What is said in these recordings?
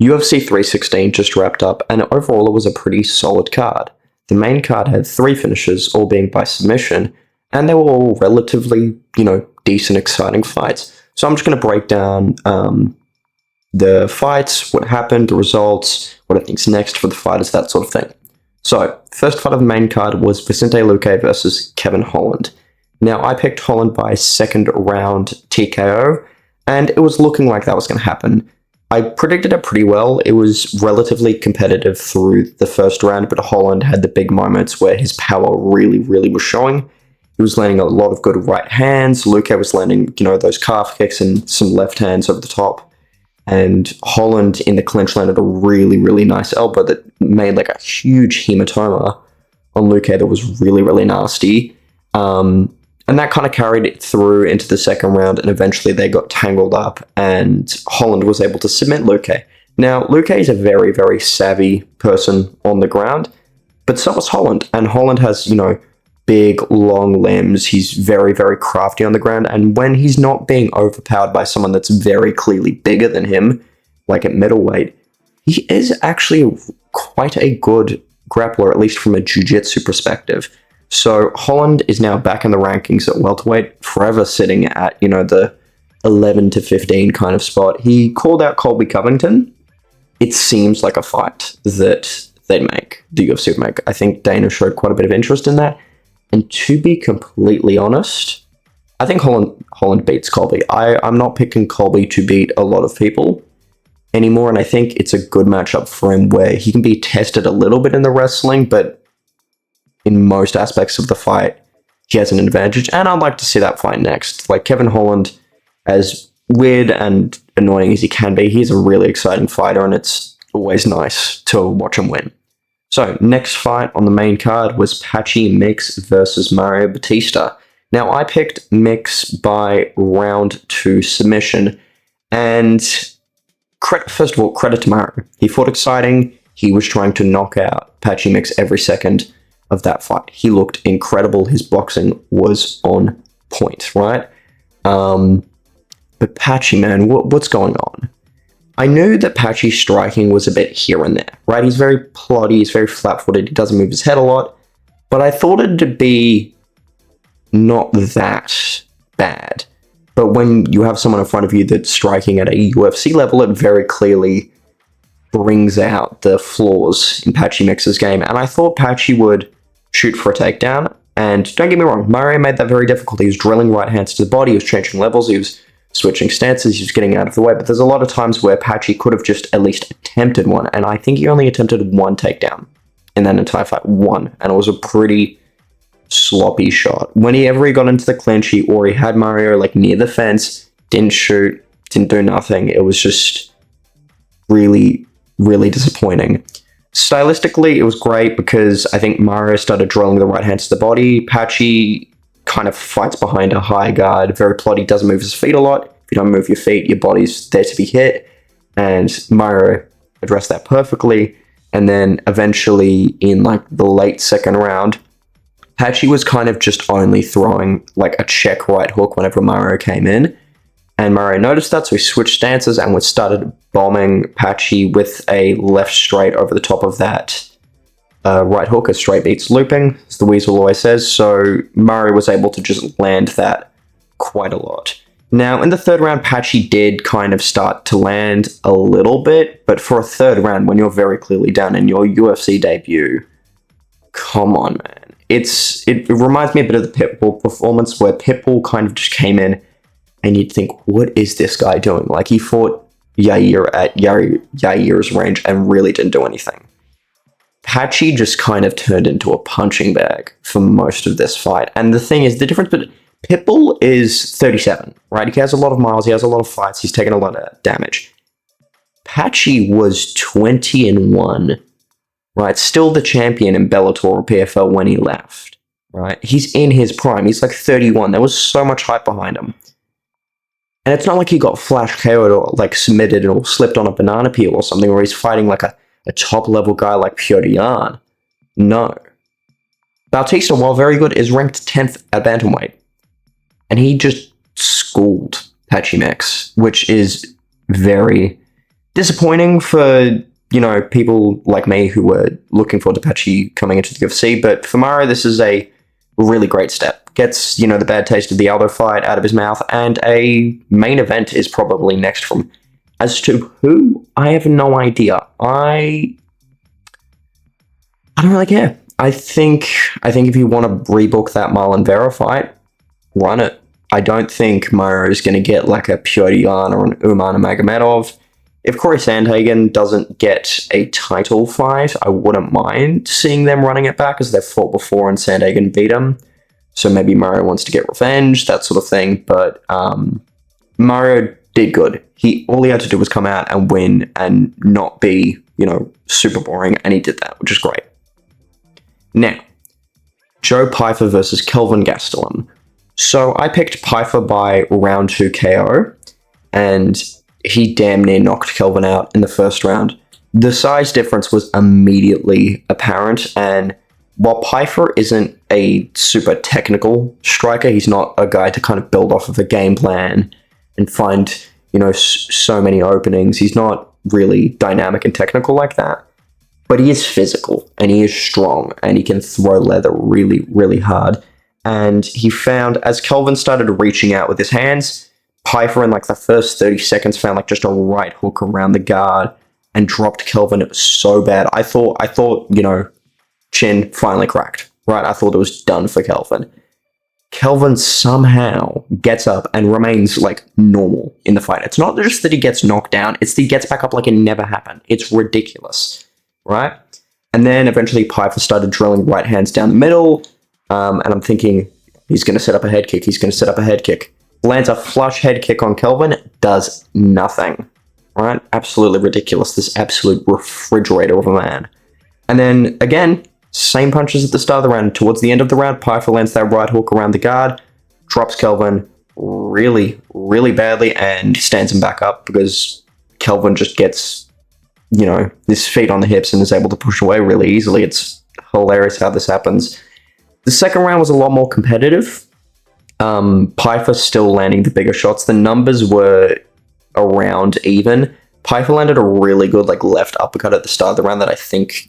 UFC 316 just wrapped up, and overall it was a pretty solid card. The main card had 3 finishes, all being by submission, and they were all relatively, decent, exciting fights. So I'm just going to break down the fights, what happened, the results, what I think's next for the fighters, that sort of thing. So, first fight of the main card was Vicente versus Kevin Holland. Now, I picked Holland by second round TKO, and it was looking like that was going to happen. I predicted it pretty well. It was relatively competitive through the first round, but Holland had the big moments where his power really, really was showing. He was landing a lot of good right hands. Luque was landing, those calf kicks and some left hands over the top. And Holland in the clinch landed a really, really nice elbow that made like a huge hematoma on Luque that was really, really nasty. And that kind of carried it through into the second round, and eventually they got tangled up, and Holland was able to submit Luque. Now, Luque is a very, very savvy person on the ground, but so is Holland. And Holland has, big, long limbs. He's very, very crafty on the ground, and when he's not being overpowered by someone that's very clearly bigger than him, like at middleweight, he is actually quite a good grappler, at least from a jiu-jitsu perspective. So Holland is now back in the rankings at welterweight, forever sitting at, the 11 to 15 kind of spot. He called out Colby Covington. It seems like a fight that they'd make, the UFC would make. I think Dana showed quite a bit of interest in that. And to be completely honest, I think Holland beats Colby. I'm not picking Colby to beat a lot of people anymore, and I think it's a good matchup for him where he can be tested a little bit in the wrestling, but in most aspects of the fight, he has an advantage, and I'd like to see that fight next. Like, Kevin Holland, as weird and annoying as he can be, he's a really exciting fighter, and it's always nice to watch him win. So, next fight on the main card was Patchy Mix versus Mario Batista. Now, I picked Mix by round 2 submission, and first of all, credit to Mario. He fought exciting. He was trying to knock out Patchy Mix every second of that fight. He looked incredible. His boxing was on point, right? But Patchy, man, what's going on? I knew that Patchy's striking was a bit here and there, right? He's very ploddy, he's very flat-footed, he doesn't move his head a lot, but I thought it'd be not that bad. But when you have someone in front of you that's striking at a UFC level, it very clearly brings out the flaws in Patchy Mix's game, and I thought Patchy would shoot for a takedown, and don't get me wrong, Mario made that very difficult. He was drilling right hands to the body, he was changing levels, he was switching stances, he was getting out of the way, but there's a lot of times where Patchy could have just at least attempted one, and I think he only attempted one takedown in that entire fight, one, and it was a pretty sloppy shot. Whenever he got into the clinch, he had Mario like near the fence, didn't shoot, didn't do nothing. It was just really, really disappointing. Stylistically, it was great because I think Mario started drilling the right hand to the body. Patchy kind of fights behind a high guard, very plotty, doesn't move his feet a lot. If you don't move your feet, your body's there to be hit. And Mario addressed that perfectly. And then eventually in like the late second round, Patchy was kind of just only throwing like a check right hook whenever Mario came in. And Mario noticed that, so he switched stances and started bombing Patchy with a left straight over the top of that right hook. A straight beats looping, as the Weasel always says, so Mario was able to just land that quite a lot. Now, in the third round, Patchy did kind of start to land a little bit, but for a third round, when you're very clearly down in your UFC debut, come on, man. It reminds me a bit of the Pitbull performance, where Pitbull kind of just came in, and you'd think, what is this guy doing? Like, he fought Yair at Yair's range and really didn't do anything. Patchy just kind of turned into a punching bag for most of this fight. And the thing is, the difference, but Pitbull is 37, right? He has a lot of miles, he has a lot of fights, he's taken a lot of damage. Patchy was 20-1, right? Still the champion in Bellator or PFL when he left, right? He's in his prime, he's like 31. There was so much hype behind him. And it's not like he got flash KO'd or like submitted or slipped on a banana peel or something, where he's fighting like a top level guy like Petr Yan. No. Bautista, while very good, is ranked 10th at bantamweight. And he just schooled Patchy Mix, which is very, disappointing for, people like me who were looking forward to Patchy coming into the UFC. But for Mario, this is a really great step. Gets, the bad taste of the Aldo fight out of his mouth, and a main event is probably next from. As to who, I have no idea. I don't really care. I think if you want to rebook that Marlon Vera fight, run it. I don't think Mario is going to get like a Piotr Jan or an Umar Nurmagomedov. If Corey Sandhagen doesn't get a title fight, I wouldn't mind seeing them running it back, as they've fought before and Sandhagen beat him. So maybe Mario wants to get revenge, that sort of thing. But Mario did good. All he had to do was come out and win and not be, super boring, and he did that, which is great. Now, Joe Pyfer versus Kelvin Gastelum. So I picked Pyfer by round 2 KO, and he damn near knocked Kelvin out in the first round. The size difference was immediately apparent, and while Pyfer isn't a super technical striker, he's not a guy to kind of build off of a game plan and find, so many openings. He's not really dynamic and technical like that, but he is physical, and he is strong, and he can throw leather really, really hard. And he found, as Kelvin started reaching out with his hands, Pyfer in like the first 30 seconds found like just a right hook around the guard and dropped Kelvin. It was so bad. I thought, chin finally cracked, right? I thought it was done for Kelvin. Kelvin somehow gets up and remains like normal in the fight. It's not just that he gets knocked down, it's that he gets back up like it never happened. It's ridiculous, right? And then eventually Pyfer started drilling right hands down the middle, and I'm thinking, he's going to set up a head kick. Lands a flush head kick on Kelvin, does nothing, right? Absolutely ridiculous, this absolute refrigerator of a man. And then, again, same punches at the start of the round. Towards the end of the round, Pyfer lands that right hook around the guard, drops Kelvin really, really badly, and stands him back up, because Kelvin just gets, his feet on the hips and is able to push away really easily. It's hilarious how this happens. The second round was a lot more competitive. Pyfer still landing the bigger shots. The numbers were around even. Pyfer landed a really good left uppercut at the start of the round that I think,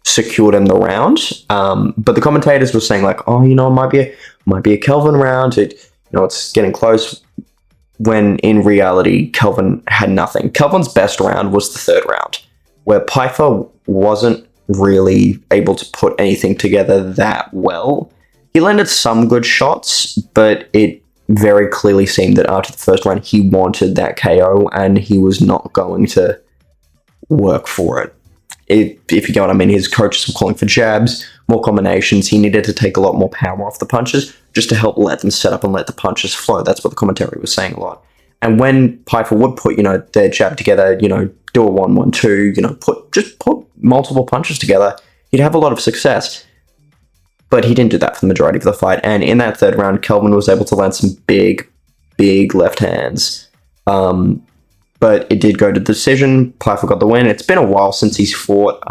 secured him the round. But the commentators were saying it might be a Kelvin round. It's getting close. When in reality, Kelvin had nothing. Kelvin's best round was the third round, where Pyfer wasn't really able to put anything together that well. He landed some good shots, but it very clearly seemed that after the first round, he wanted that KO, and he was not going to work for it. If you get what I mean, his coaches were calling for jabs, more combinations. He needed to take a lot more power off the punches just to help let them set up and let the punches flow. That's what the commentary was saying a lot. And when Pyfer would put, their jab together, do a 1-1-2, put multiple punches together, he'd have a lot of success. But he didn't do that for the majority of the fight. And in that third round, Kelvin was able to land some big, big left hands. But it did go to decision. Pyfer got the win. It's been a while since he's fought.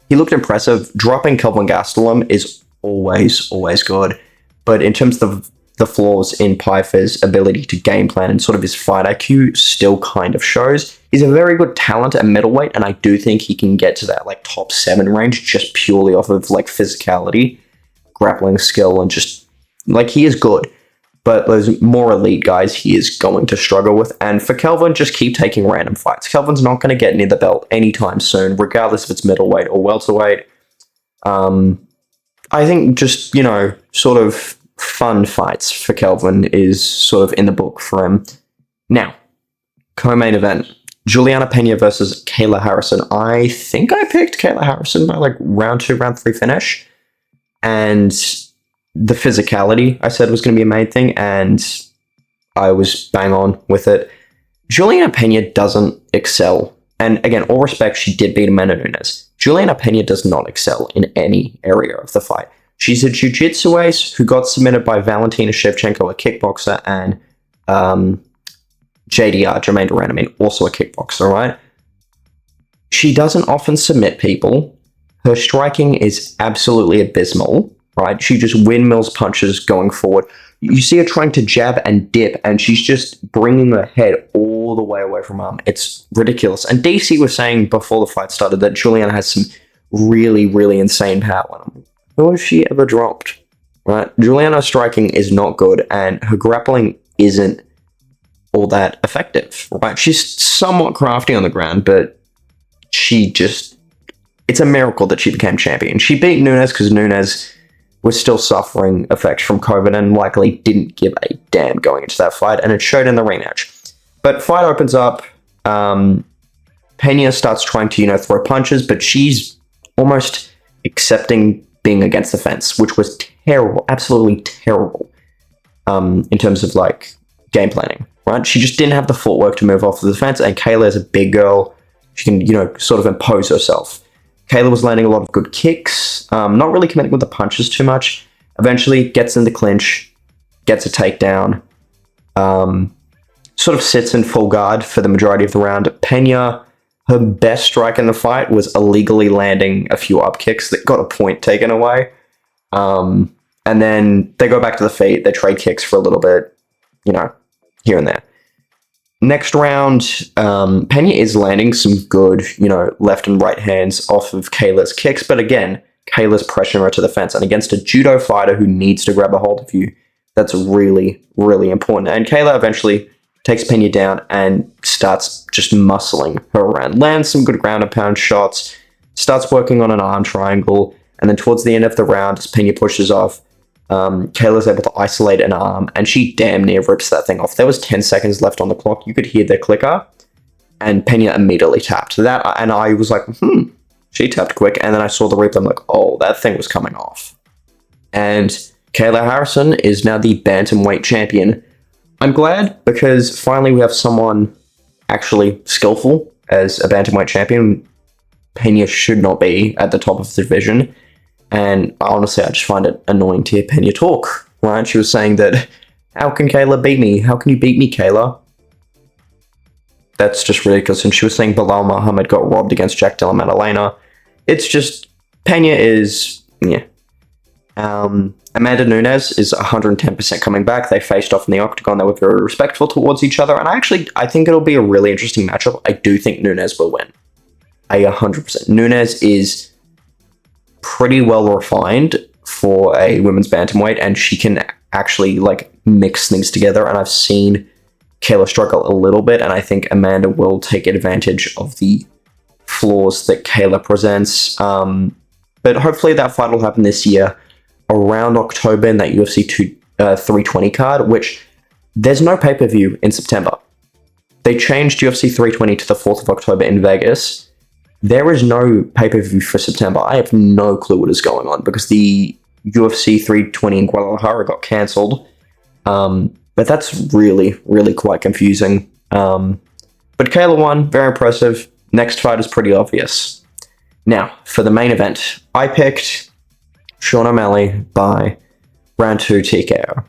He looked impressive. Dropping Kelvin Gastelum is always good. But in terms of the flaws in Pyfer's ability to game plan and sort of his fight IQ still kind of shows. He's a very good talent at middleweight, and I do think he can get to that top 7 range just purely off of physicality, grappling skill, and just he is good. But those more elite guys he is going to struggle with. And for Kelvin, just keep taking random fights. Kelvin's not going to get near the belt anytime soon, regardless if it's middleweight or welterweight. I think just, sort of fun fights for Kelvin is sort of in the book for him. Now, co-main event. Juliana Pena versus Kayla Harrison. I think I picked Kayla Harrison by round 2, round 3 finish. And the physicality I said was going to be a main thing, and I was bang on with it. Juliana Pena doesn't excel. And again, all respect, she did beat Amanda Nunes. Juliana Pena does not excel in any area of the fight. She's a jiu-jitsu ace who got submitted by Valentina Shevchenko, a kickboxer, and JDR, Jermaine Duran, also a kickboxer, right? She doesn't often submit people. Her striking is absolutely abysmal, right? She just windmills punches going forward. you see her trying to jab and dip, and she's just bringing her head all the way away from arm. It's ridiculous. And DC was saying before the fight started that Juliana has some really, really insane power. Who has she ever dropped? Right? Juliana's striking is not good, and her grappling isn't all that effective. Right? She's somewhat crafty on the ground, but it's a miracle that she became champion. She beat Nunes because Nunes was still suffering effects from COVID and likely didn't give a damn going into that fight, and it showed in the rematch. But fight opens up. Pena starts trying to, throw punches, but she's almost accepting being against the fence, which was terrible, absolutely terrible, in terms of game planning. Right? She just didn't have the footwork to move off of the fence, and Kayla is a big girl. She can, sort of impose herself. Kayla was landing a lot of good kicks, not really committing with the punches too much. Eventually gets in the clinch, gets a takedown, sort of sits in full guard for the majority of the round. Pena, her best strike in the fight was illegally landing a few up kicks that got a point taken away. And then they go back to the feet, they trade kicks for a little bit, here and there. Next round, Pena is landing some good, left and right hands off of Kayla's kicks. But again, Kayla's pressuring her to the fence. And against a judo fighter who needs to grab a hold of you, that's really, really important. And Kayla eventually takes Pena down and starts just muscling her around. Lands some good ground and pound shots. Starts working on an arm triangle. And then towards the end of the round, as Pena pushes off, Kayla's able to isolate an arm, and she damn near rips that thing off. There was 10 seconds left on the clock. You could hear the clicker, and Pena immediately tapped that, and I was like, she tapped quick, and then I saw the replay. I'm like, oh, that thing was coming off. And Kayla Harrison is now the bantamweight champion. I'm glad, because finally we have someone actually skillful as a bantamweight champion. Pena should not be at the top of the division. And honestly, I just find it annoying to hear Pena talk, right? She was saying that, how can Kayla beat me? How can you beat me, Kayla? That's just ridiculous. And she was saying Bilal Muhammad got robbed against Jack Della Maddalena. It's just, Pena is, Amanda Nunes is 110% coming back. They faced off in the octagon. They were very respectful towards each other. And I think it'll be a really interesting matchup. I do think Nunes will win. 100%. Nunes is pretty well refined for a women's bantamweight, and she can actually mix things together. And I've seen Kayla struggle a little bit, and I think Amanda will take advantage of the flaws that Kayla presents. But hopefully that fight will happen this year around October in that UFC 320 card, which there's no pay-per-view in September. They changed UFC 320 to the 4th of October in Vegas. There is no pay-per-view for September. I have no clue what is going on because the UFC 320 in Guadalajara got cancelled. But that's really, really quite confusing. But Kayla won. Very impressive. Next fight is pretty obvious. Now, for the main event, I picked Sean O'Malley by round 2 TKO.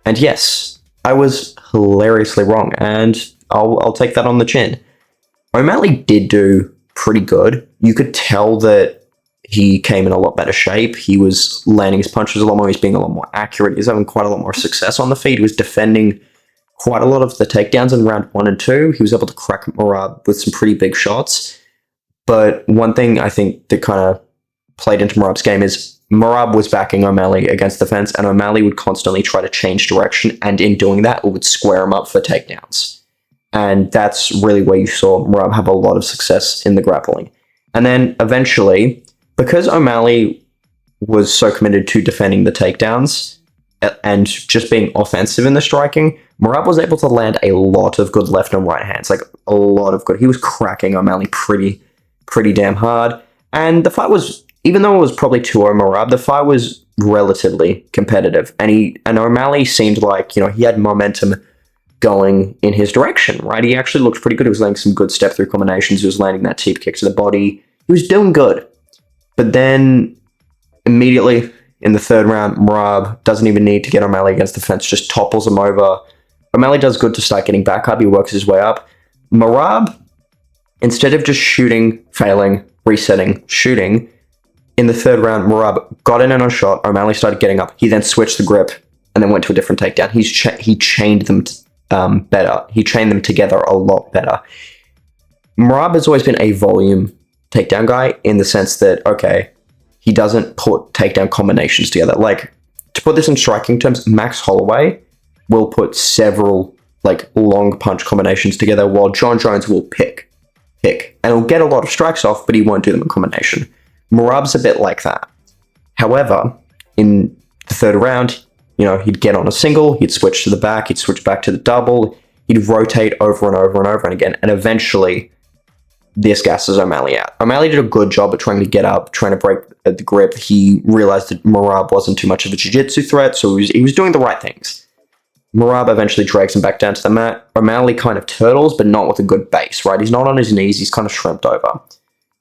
And yes, I was hilariously wrong, and I'll take that on the chin. O'Malley did do pretty good. You could tell that he came in a lot better shape. He was landing his punches a lot more. He's being a lot more accurate. He's having quite a lot more success on the feet. He was defending quite a lot of the takedowns in round 1 and 2. He was able to crack Morab with some pretty big shots. But one thing I think that kind of played into Morab's game is Morab was backing O'Malley against the fence, and O'Malley would constantly try to change direction, and in doing that, it would square him up for takedowns. And that's really where you saw Morab have a lot of success in the grappling. And then eventually, because O'Malley was so committed to defending the takedowns and just being offensive in the striking, Morab was able to land a lot of good left and right hands, a lot of good. He was cracking O'Malley pretty damn hard. And the fight was, even though it was probably 2-0 Morab, the fight was relatively competitive. And O'Malley seemed like, he had momentum going in his direction, right? He actually looked pretty good. He was landing some good step-through combinations. He was landing that teep kick to the body. He was doing good. But then, immediately, in the third round, Morab doesn't even need to get O'Malley against the fence, just topples him over. O'Malley does good to start getting back up. He works his way up. Morab, instead of just shooting, failing, resetting, shooting, in the third round, Morab got in on a shot. O'Malley started getting up. He then switched the grip, and then went to a different takedown. He chained them better. He chained them together a lot better. Morab has always been a volume takedown guy in the sense that, okay, he doesn't put takedown combinations together. Like, to put this in striking terms, Max Holloway will put several like long punch combinations together, while John Jones will pick, and he'll get a lot of strikes off, but he won't do them in combination. Morab's a bit like that. However, in the third round, he'd get on a single, he'd switch to the back, he'd switch back to the double, he'd rotate over and over and over and again, and eventually this gasses O'Malley out. O'Malley did a good job at trying to get up, trying to break the grip. He realized that Morab wasn't too much of a jiu-jitsu threat, so he was doing the right things. Morab eventually drags him back down to the mat. O'Malley kind of turtles, but not with a good base, right? He's not on his knees, he's kind of shrimped over.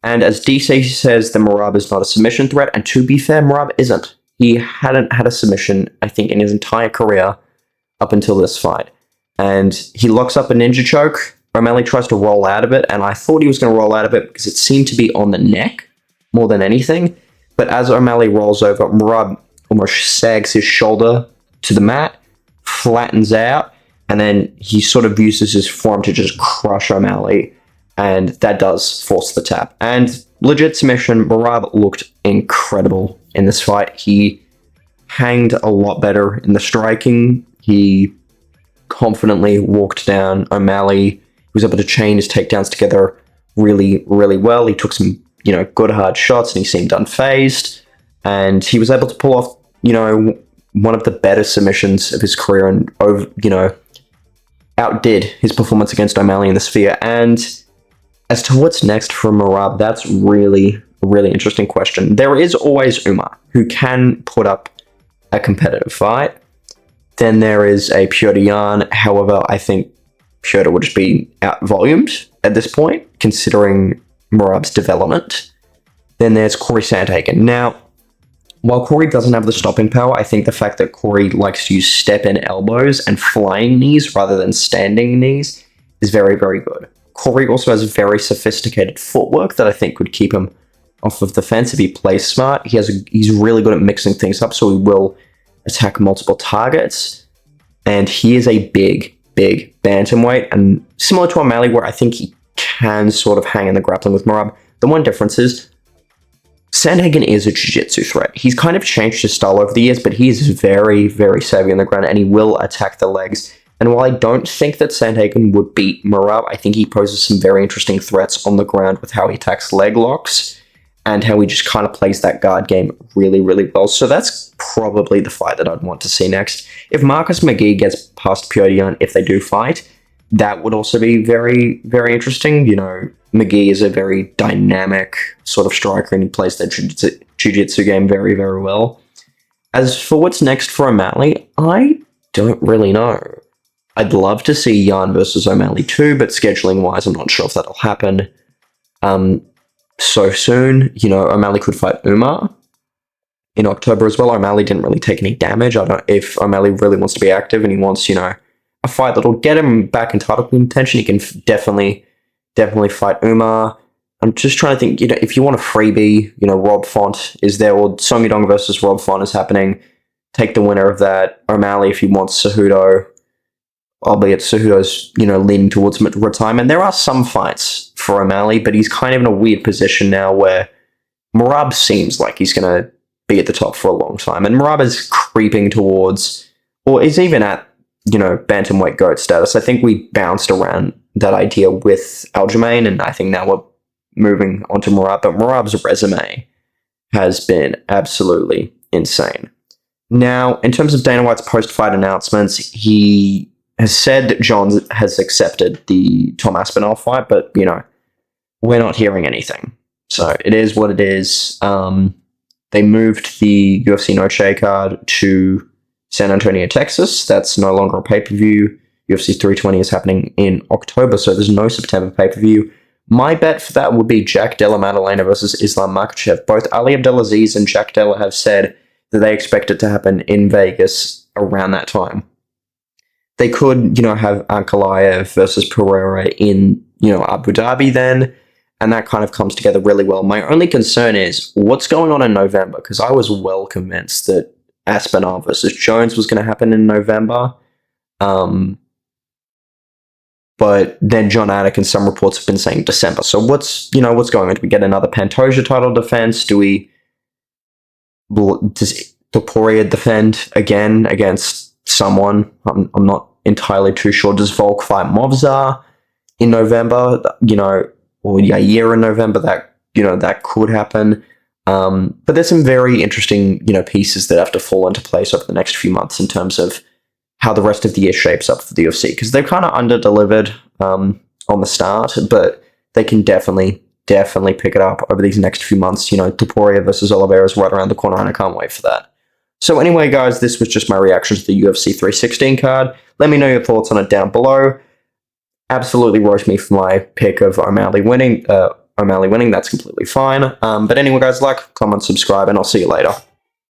And as DC says, the Morab is not a submission threat, and to be fair, Morab isn't. He hadn't had a submission, I think, in his entire career up until this fight. And he locks up a ninja choke. O'Malley tries to roll out of it, and I thought he was going to roll out of it because it seemed to be on the neck more than anything. But as O'Malley rolls over, Morab almost sags his shoulder to the mat, flattens out, and then he sort of uses his forearm to just crush O'Malley, and that does force the tap. And legit submission, Morab looked incredible in this fight. He hanged a lot better in the striking. He confidently walked down O'Malley. He was able to chain his takedowns together really, really well. He took some, good hard shots, and he seemed unfazed. And he was able to pull off, one of the better submissions of his career, and outdid his performance against O'Malley in the Sphere. And as to what's next for Morab, that's really a really interesting question. There is always Umar, who can put up a competitive fight. Then there is a Petr Yan. However, I think Petr would just be out-volumed at this point, considering Morab's development. Then there's Corey Sandhagen. Now, while Corey doesn't have the stopping power, I think the fact that Corey likes to use step-in elbows and flying knees rather than standing knees is very, very good. Corey also has very sophisticated footwork that I think could keep him off of the fence if he plays smart. He's really good at mixing things up, so he will attack multiple targets. And he is a big bantamweight, and similar to O'Malley, where I think he can sort of hang in the grappling with Morab. The one difference is Sandhagen is a jiu-jitsu threat. He's kind of changed his style over the years, but he is very, very savvy on the ground, and he will attack the legs. And while I don't think that Sandhagen would beat Morab, I think he poses some very interesting threats on the ground with how he attacks leg locks and how he just kind of plays that guard game really, really well. So that's probably the fight that I'd want to see next. If Marcus McGee gets past Petr Yan, if they do fight, that would also be very, very interesting. McGee is a very dynamic sort of striker, and he plays that jiu-jitsu game very, very well. As for what's next for O'Malley, I don't really know. I'd love to see Yan versus O'Malley too, but scheduling-wise, I'm not sure if that'll happen so soon. O'Malley could fight Umar in October as well. O'Malley didn't really take any damage. I don't know if O'Malley really wants to be active and he wants, a fight that'll get him back in title contention. He can definitely fight Umar. I'm just trying to think, if you want a freebie, Rob Font is there, or Song Yadong versus Rob Font is happening. Take the winner of that. O'Malley, if he wants Cejudo, albeit Cejudo's, leaning towards retirement. There are some fights for O'Malley, but he's kind of in a weird position now where Morab seems like he's going to be at the top for a long time. And Morab is creeping towards, or is even at, bantamweight GOAT status. I think we bounced around that idea with Aljamain, and I think now we're moving on to Morab. But Morab's resume has been absolutely insane. Now, in terms of Dana White's post-fight announcements, he has said that John has accepted the Tom Aspinall fight, but, we're not hearing anything. So it is what it is. They moved the UFC No Shea card to San Antonio, Texas. That's no longer a pay-per-view. UFC 320 is happening in October, so there's no September pay-per-view. My bet for that would be Jack Della Maddalena versus Islam Makhachev. Both Ali Abdelaziz and Jack Della have said that they expect it to happen in Vegas around that time. They could, have Ankalaev versus Pereira in, Abu Dhabi then, and that kind of comes together really well. My only concern is what's going on in November, because I was well convinced that Aspinall versus Jones was going to happen in November. But then John Anik and some reports have been saying December. So what's going on? Do we get another Pantoja title defense? Does Topuria defend again against someone? I'm not entirely too sure. Does Volk fight Movzar in November? Or a year in November? That could happen. But there's some very interesting, pieces that have to fall into place over the next few months in terms of how the rest of the year shapes up for the UFC, because they've kind of under-delivered on the start, but they can definitely pick it up over these next few months. Topuria versus Oliveira is right around the corner, and I can't wait for that. So anyway, guys, this was just my reaction to the UFC 316 card. Let me know your thoughts on it down below. Absolutely roast me for my pick of O'Malley winning. That's completely fine. But anyway, guys, like, comment, subscribe, and I'll see you later.